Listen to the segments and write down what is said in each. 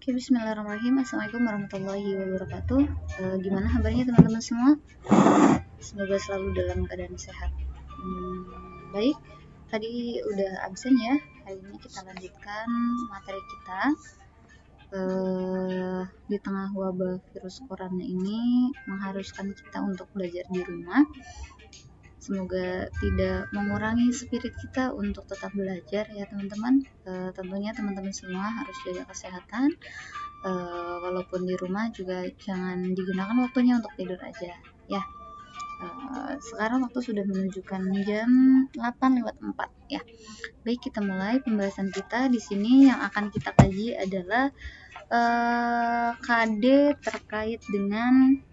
Oke, bismillahirrahmanirrahim. Assalamualaikum warahmatullahi wabarakatuh. Gimana kabarnya teman-teman semua? Semoga selalu dalam keadaan sehat. Baik, tadi udah absen ya. Hari ini kita lanjutkan materi kita. Di tengah wabah virus corona ini mengharuskan kita untuk belajar di rumah. Semoga tidak mengurangi spirit kita untuk tetap belajar ya teman-teman. Tentunya teman-teman semua harus jaga kesehatan. Walaupun di rumah juga jangan digunakan waktunya untuk tidur aja ya. Sekarang waktu sudah menunjukkan jam 8:04 ya. Baik, kita mulai pembahasan kita. Di sini yang akan kita kaji adalah KD terkait dengan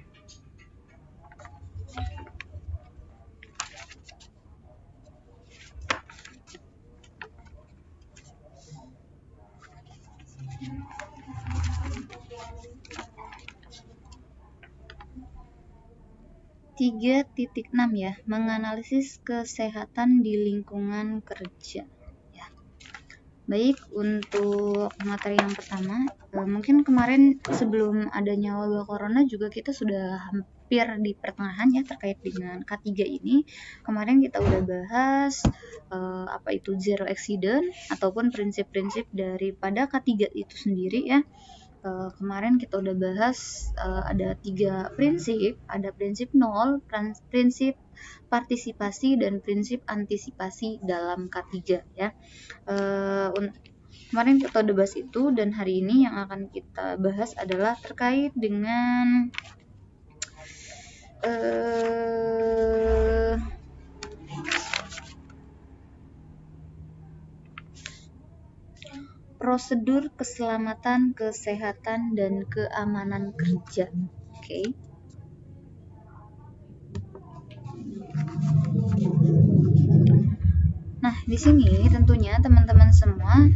tiga 3.6 ya, menganalisis kesehatan di lingkungan kerja ya. Baik, untuk materi yang pertama, mungkin kemarin sebelum adanya wabah corona juga kita sudah hampir di pertengahan ya terkait dengan K3 ini. Kemarin kita udah bahas apa itu zero accident ataupun prinsip-prinsip daripada K3 itu sendiri ya. Kemarin kita udah bahas ada 3 prinsip, ada prinsip 0, prinsip partisipasi, dan prinsip antisipasi dalam K3 ya. Kemarin kita udah bahas itu, dan hari ini yang akan kita bahas adalah terkait dengan prosedur keselamatan, kesehatan, dan keamanan kerja. Oke. Nah, di sini tentunya teman-teman semua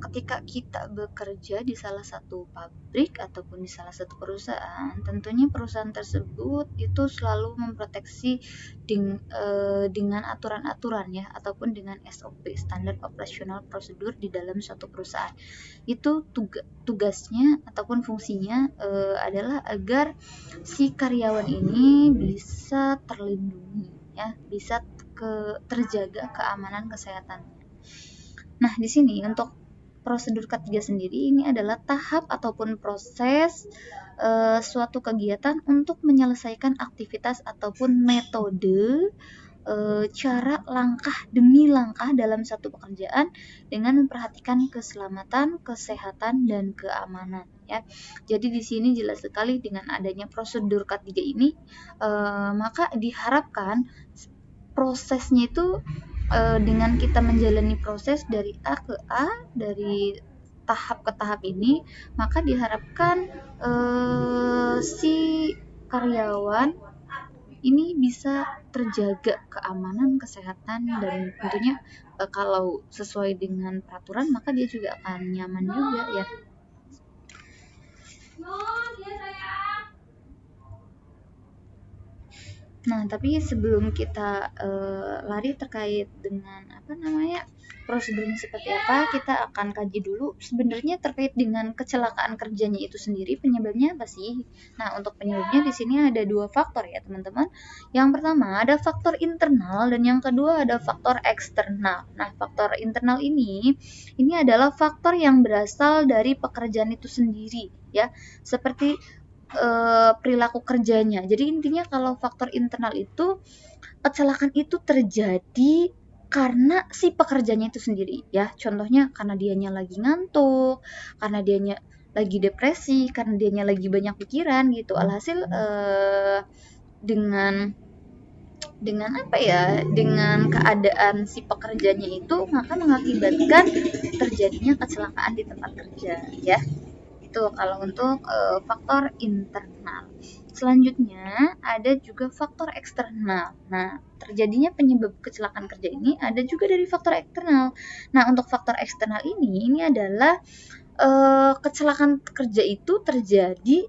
ketika kita bekerja di salah satu pabrik ataupun di salah satu perusahaan, tentunya perusahaan tersebut itu selalu memproteksi dengan aturan-aturan ya, ataupun dengan SOP, standar operasional prosedur di dalam suatu perusahaan. Itu tugasnya ataupun fungsinya adalah agar si karyawan ini bisa terlindungi ya, bisa terjaga keamanan kesehatannya. Nah, di sini untuk prosedur K3 sendiri ini adalah tahap ataupun proses suatu kegiatan untuk menyelesaikan aktivitas ataupun metode, cara, langkah demi langkah dalam satu pekerjaan dengan memperhatikan keselamatan, kesehatan, dan keamanan ya. Jadi di sini jelas sekali dengan adanya prosedur K3 ini maka diharapkan prosesnya itu dengan kita menjalani proses dari A ke A, dari tahap ke tahap ini, maka diharapkan si karyawan ini bisa terjaga keamanan, kesehatan, dan tentunya kalau sesuai dengan peraturan maka dia juga akan nyaman juga ya. Nah, tapi sebelum kita lari terkait dengan prosedurnya seperti apa, kita akan kaji dulu sebenarnya terkait dengan kecelakaan kerjanya itu sendiri, penyebabnya apa sih? Nah, untuk penyebabnya di sini ada 2 faktor ya, teman-teman. Yang pertama ada faktor internal dan yang kedua ada faktor eksternal. Nah, faktor internal ini adalah faktor yang berasal dari pekerjaan itu sendiri ya. Seperti perilaku kerjanya. Jadi intinya kalau faktor internal itu kecelakaan itu terjadi karena si pekerjanya itu sendiri ya. Contohnya karena dianya lagi ngantuk, karena dianya lagi depresi, karena dianya lagi banyak pikiran gitu. Alhasil dengan keadaan si pekerjanya itu maka mengakibatkan terjadinya kecelakaan di tempat kerja ya. Itu kalau untuk faktor internal. Selanjutnya ada juga faktor eksternal. Nah, terjadinya penyebab kecelakaan kerja ini ada juga dari faktor eksternal. Nah, untuk faktor eksternal ini adalah kecelakaan kerja itu terjadi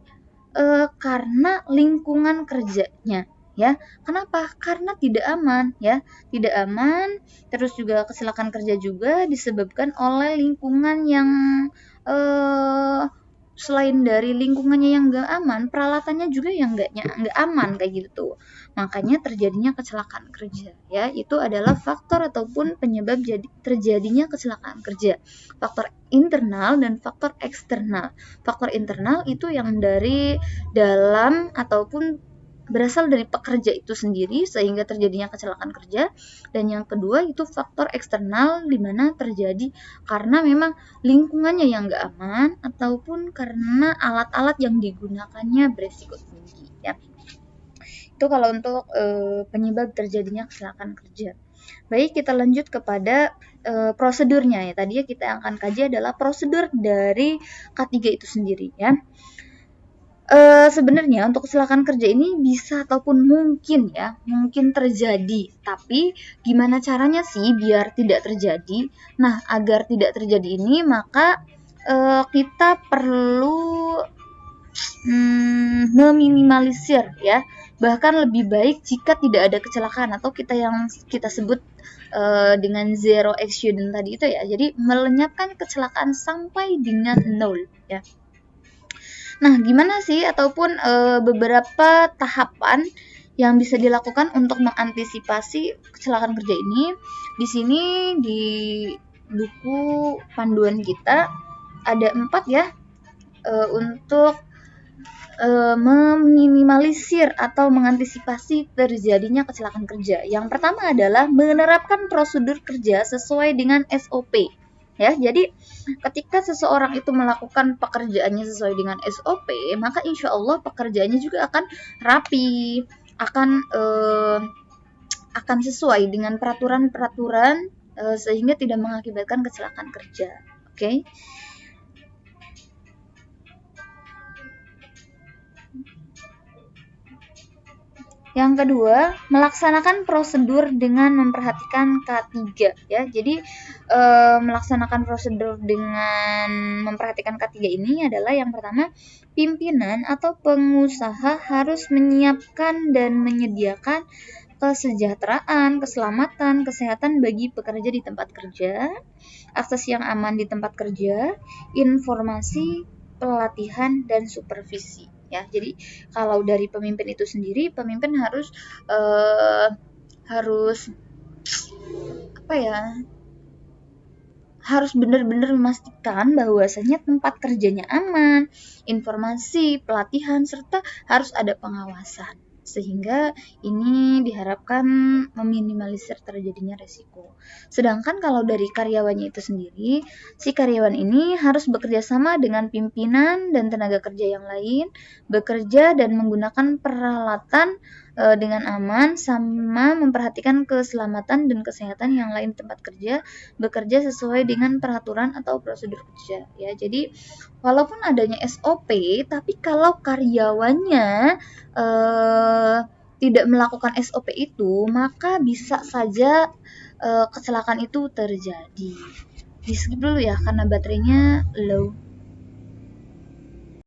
karena lingkungan kerjanya ya. Kenapa? Karena tidak aman ya, tidak aman. Terus juga kecelakaan kerja juga disebabkan oleh lingkungan yang selain dari lingkungannya yang nggak aman, peralatannya juga yang nggak aman kayak gitu. Makanya terjadinya kecelakaan kerja ya. Itu adalah faktor ataupun penyebab terjadinya kecelakaan kerja. Faktor internal dan faktor eksternal. Faktor internal itu yang dari dalam ataupun berasal dari pekerja itu sendiri sehingga terjadinya kecelakaan kerja, dan yang kedua itu faktor eksternal di mana terjadi karena memang lingkungannya yang nggak aman ataupun karena alat-alat yang digunakannya beresiko tinggi ya. Itu kalau untuk penyebab terjadinya kecelakaan kerja. Baik, kita lanjut kepada prosedurnya ya. Tadi kita akan kaji adalah prosedur dari K3 itu sendiri ya. Sebenarnya untuk kecelakaan kerja ini bisa ataupun mungkin terjadi. Tapi gimana caranya sih biar tidak terjadi? Nah, agar tidak terjadi ini maka kita perlu meminimalisir ya. Bahkan lebih baik jika tidak ada kecelakaan atau kita sebut dengan zero accident tadi itu ya. Jadi melenyapkan kecelakaan sampai dengan 0 ya. Nah, gimana sih ataupun beberapa tahapan yang bisa dilakukan untuk mengantisipasi kecelakaan kerja ini? Di sini di buku panduan kita ada 4 ya untuk meminimalisir atau mengantisipasi terjadinya kecelakaan kerja. Yang pertama adalah menerapkan prosedur kerja sesuai dengan SOP. Ya, jadi ketika seseorang itu melakukan pekerjaannya sesuai dengan SOP, maka insya Allah pekerjaannya juga akan rapi, akan sesuai dengan peraturan-peraturan sehingga tidak mengakibatkan kecelakaan kerja. Oke. Yang kedua, melaksanakan prosedur dengan memperhatikan K3 ya. Jadi melaksanakan prosedur dengan memperhatikan K3 ini adalah yang pertama, pimpinan atau pengusaha harus menyiapkan dan menyediakan kesejahteraan, keselamatan, kesehatan bagi pekerja di tempat kerja, akses yang aman di tempat kerja, informasi, pelatihan dan supervisi ya. Jadi kalau dari pemimpin itu sendiri, pemimpin harus harus benar-benar memastikan bahwasanya tempat kerjanya aman, informasi, pelatihan, serta harus ada pengawasan. Sehingga ini diharapkan meminimalisir terjadinya resiko. Sedangkan kalau dari karyawannya itu sendiri, si karyawan ini harus bekerja sama dengan pimpinan dan tenaga kerja yang lain, bekerja dan menggunakan peralatan dengan aman, sama memperhatikan keselamatan dan kesehatan yang lain tempat kerja, bekerja sesuai dengan peraturan atau prosedur kerja ya. Jadi walaupun adanya SOP, tapi kalau karyawannya tidak melakukan SOP itu, maka bisa saja kecelakaan itu terjadi. Di skip dulu ya karena baterainya low.